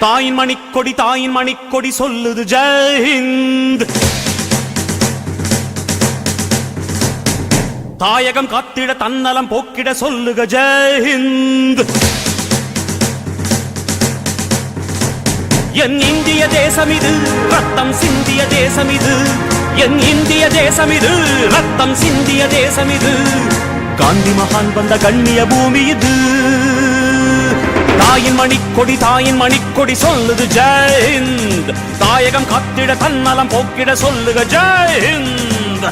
தாயின் மணிக்கொடி சொல்லுது ஜெய் ஹிந்த். தாயகம் காத்திட தன்னலம் போக்கிட சொல்லுக ஜெய் ஹிந்த். என் இந்திய தேசம் இது ரத்தம் சிந்திய தேசம் இது, என் இந்திய தேசம் இது ரத்தம் சிந்திய தேசம் இது, காந்தி மகான் வந்த கண்ணிய பூமி இது. தாயின் மணிக்கொடி சொல்லுது ஜெய் ஹிந்த். தாயகம் காத்திட தன்னலம் போக்கிட சொல்லுக ஜெய் ஹிந்த்.